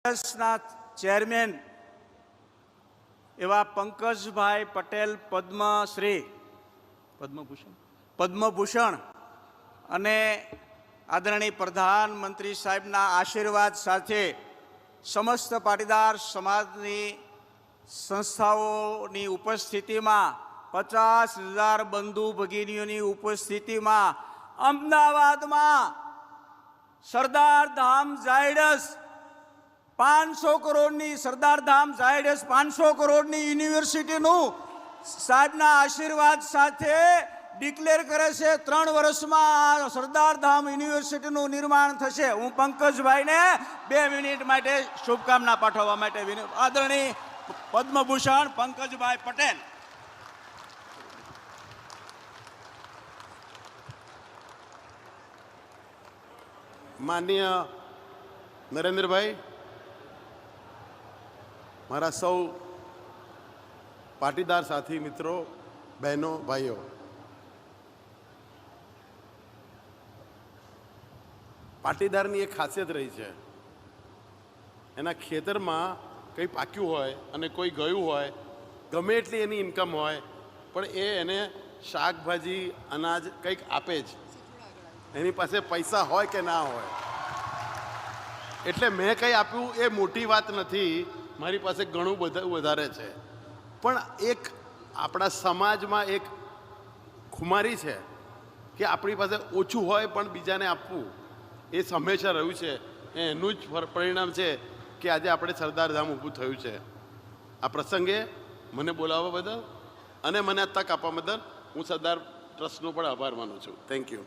ના ચેરમેન એવા પંકજભાઈ પટેલ પદ્મભૂષણ અને આદરણીય પ્રધાનમંત્રી સાહેબના આશીર્વાદ સાથે સમસ્ત પાટીદાર સમાજની સંસ્થાઓની ઉપસ્થિતિમાં 50,000 બંધુ ભગીનીઓની ઉપસ્થિતિમાં અમદાવાદમાં સરદાર ધામ ઝાયડસ 500 કરોડની સરદાર ધામ ઝાયડસ 500 કરોડની યુનિવર્સિટીનું સાહેબના આશીર્વાદ સાથે ડિક્લેર કરે છે 3 વર્ષમાં સરદાર ધામ યુનિવર્સિટીનું નિર્માણ થશે। હું પંકજભાઈને 2 મિનિટ માટે શુભકામના પાઠવવા માટે આદરણીય પદ્મભૂષણ પંકજભાઈ પટેલ। માનનીય નરેન્દ્રભાઈ, મારા સૌ પાટીદાર સાથી મિત્રો, બહેનો, ભાઈઓ, પાટીદારની એક ખાસિયત રહી છે, એના ખેતરમાં કંઈ પાક્યું હોય અને કોઈ ગયું હોય, ગમે એટલી એની ઇન્કમ હોય, પણ એને શાકભાજી અનાજ કંઈક આપે જ, એની પાસે પૈસા હોય કે ના હોય। એટલે મેં કંઈ આપ્યું એ મોટી વાત નથી, મારી પાસે ઘણું બધું વધારે છે, પણ એક આપણા સમાજમાં એક ખુમારી છે કે આપણી પાસે ઓછું હોય પણ બીજાને આપવું, એ હંમેશા રહ્યું છે। એનું જ પરિણામ છે કે આજે આપણે સરદાર ધામ ઊભું થયું છે। આ પ્રસંગે મને બોલાવવા બદલ અને મને આ તક આપવા બદલ હું સરદાર ટ્રસ્ટનો પણ આભાર માનું છું। Thank you.